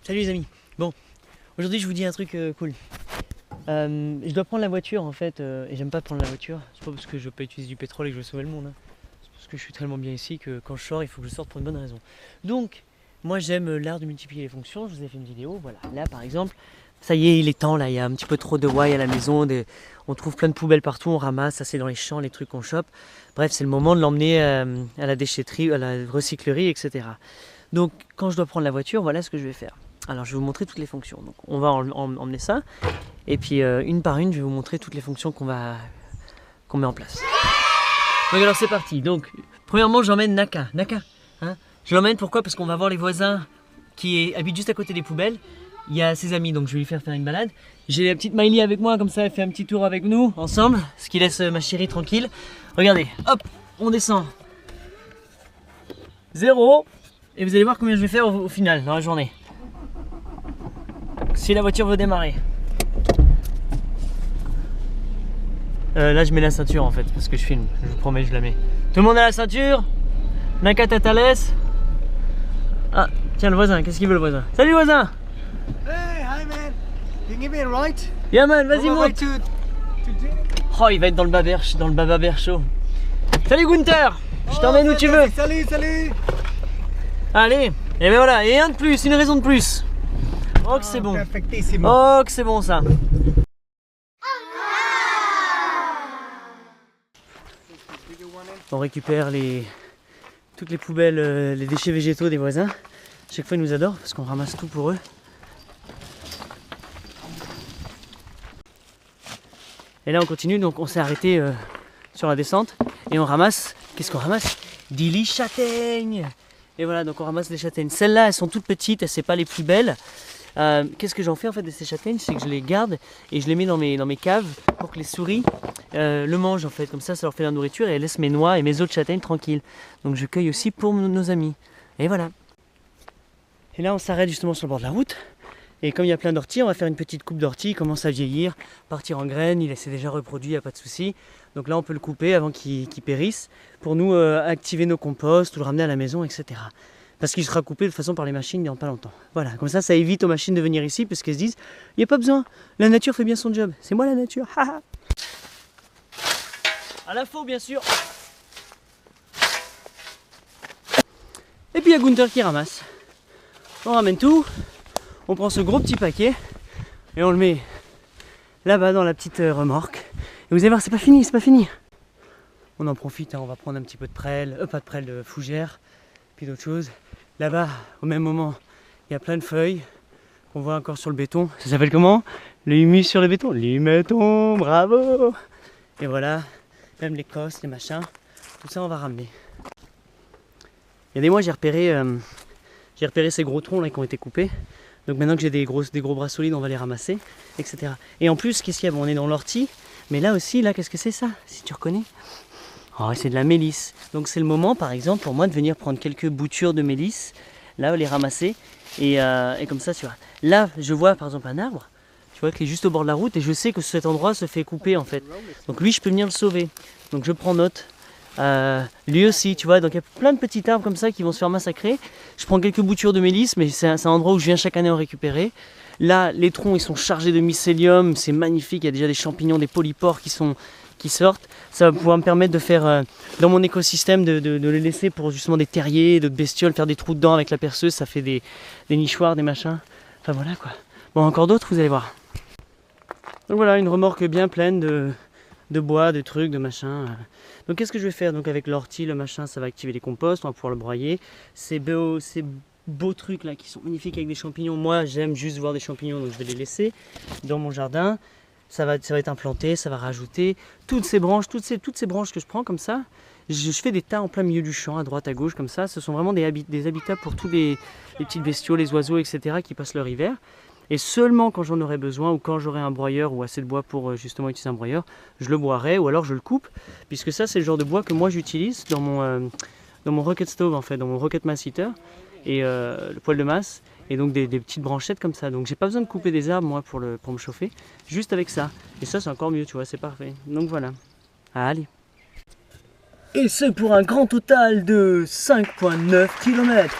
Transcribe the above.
Salut les amis. Bon, aujourd'hui je vous dis un truc cool. Je dois prendre la voiture en fait, et j'aime pas prendre la voiture. C'est pas parce que je veux pas utiliser du pétrole et que je veux sauver le monde. C'est parce que je suis tellement bien ici que quand je sors, il faut que je sorte pour une bonne raison. Donc, moi j'aime l'art de multiplier les fonctions. Je vous ai fait une vidéo. Voilà, là par exemple, ça y est, il est temps. Là, il y a un petit peu trop de why à la maison. On trouve plein de poubelles partout. On ramasse, ça c'est dans les champs, les trucs qu'on chope. Bref, c'est le moment de l'emmener à la déchetterie, à la recyclerie, etc. Donc, quand je dois prendre la voiture, voilà ce que je vais faire. Alors je vais vous montrer toutes les fonctions. Donc on va emmener ça et puis une par une je vais vous montrer toutes les fonctions qu'on met en place. Donc alors c'est parti. Donc premièrement j'emmène Naka. Hein, je l'emmène pourquoi? Parce qu'on va voir les voisins qui habitent juste à côté des poubelles. Il y a ses amis donc je vais lui faire une balade. J'ai la petite Miley avec moi comme ça elle fait un petit tour avec nous ensemble. Ce qui laisse ma chérie tranquille. Regardez, hop, on descend. 0. Et vous allez voir combien je vais faire au final dans la journée. Si la voiture veut démarrer. Là je mets la ceinture en fait parce que je filme, je vous promets je la mets. Tout le monde a la ceinture? Naka Tatales. Ah tiens le voisin, qu'est-ce qu'il veut le voisin? Salut voisin. Hey, hi man. You give me a ride? Yeah man, vas-y monte. Oh il va être dans le baba chaud. Salut Gunther. Je t'emmène où tu veux. Salut. Allez, et ben voilà, et un de plus, une raison de plus. Oh que c'est bon. Perfectissimo. Oh que c'est bon ça. On récupère toutes les poubelles, les déchets végétaux des voisins. Chaque fois ils nous adorent parce qu'on ramasse tout pour eux. Et là on continue, donc on s'est arrêté sur la descente et on ramasse, qu'est-ce qu'on ramasse? Des lits châtaignes. Et voilà, donc on ramasse les châtaignes. Celles-là elles sont toutes petites, c'est pas les plus belles. Qu'est-ce que j'en fais en fait de ces châtaignes? C'est que je les garde et je les mets dans mes caves pour que les souris le mangent en fait. Comme ça leur fait la nourriture et elles laissent mes noix et mes autres châtaignes tranquilles. Donc je cueille aussi pour nos amis. Et voilà. Et là on s'arrête justement sur le bord de la route. Et comme il y a plein d'orties, on va faire une petite coupe d'orties. Il commence à vieillir, partir en graines. Il s'est déjà reproduit, il n'y a pas de souci. Donc là on peut le couper avant qu'il périsse pour nous activer nos composts ou le ramener à la maison, etc. Parce qu'il sera coupé de toute façon par les machines dans pas longtemps. Voilà, comme ça évite aux machines de venir ici parce qu'elles se disent il n'y a pas besoin, la nature fait bien son job, c'est moi la nature. À la faux bien sûr. Et puis il y a Gunther qui ramasse. On ramène tout, on prend ce gros petit paquet et on le met là-bas dans la petite remorque. Et vous allez voir, c'est pas fini. On en profite, hein, on va prendre un petit peu de prêle, pas de prêle, de fougère, puis d'autres choses. Là-bas, au même moment, il y a plein de feuilles qu'on voit encore sur le béton. Ça s'appelle comment? Le humus sur le béton. L'huméton, bravo! Et voilà, même les cosses, les machins, tout ça on va ramener. Il y a des mois, j'ai repéré ces gros troncs là qui ont été coupés. Donc maintenant que j'ai des gros bras solides, on va les ramasser, etc. Et en plus, qu'est-ce qu'il y a? Bon, on est dans l'ortie, mais là aussi, là, qu'est-ce que c'est ça? Si tu reconnais? Oh, c'est de la mélisse. Donc c'est le moment par exemple pour moi de venir prendre quelques boutures de mélisse, là les ramasser et comme ça tu vois. Là je vois par exemple un arbre, tu vois qu'il est juste au bord de la route et je sais que cet endroit se fait couper en fait. Donc lui je peux venir le sauver. Donc je prends note. Lui aussi tu vois, donc il y a plein de petits arbres comme ça qui vont se faire massacrer. Je prends quelques boutures de mélisse mais c'est un endroit où je viens chaque année en récupérer. Là les troncs ils sont chargés de mycélium, c'est magnifique, il y a déjà des champignons, des polypores qui sortent. Ça va pouvoir me permettre de faire dans mon écosystème de les laisser pour justement des terriers, de bestioles, faire des trous dedans avec la perceuse, ça fait des nichoirs, des machins. Enfin voilà quoi. Bon encore d'autres vous allez voir. Donc voilà une remorque bien pleine de bois, de trucs, de machins. Donc qu'est-ce que je vais faire? Donc avec l'ortie, le machin, ça va activer les composts, on va pouvoir le broyer. Ces beaux trucs là qui sont magnifiques avec des champignons. Moi j'aime juste voir des champignons donc je vais les laisser dans mon jardin. Ça va être implanté, ça va rajouter toutes ces branches, toutes ces branches que je prends comme ça. Je fais des tas en plein milieu du champ, à droite, à gauche, comme ça. Ce sont vraiment des habitats pour tous les petites bestiaux, les oiseaux, etc. qui passent leur hiver. Et seulement quand j'en aurai besoin ou quand j'aurai un broyeur ou assez de bois pour justement utiliser un broyeur, je le broierai ou alors je le coupe. Puisque ça, c'est le genre de bois que moi j'utilise dans mon rocket stove, en fait, dans mon rocket mass heater et le poêle de masse. Et donc des petites branchettes comme ça. Donc j'ai pas besoin de couper des arbres moi pour me chauffer, juste avec ça. Et ça c'est encore mieux, tu vois, c'est parfait. Donc voilà. Allez. Et c'est pour un grand total de 5,9 km.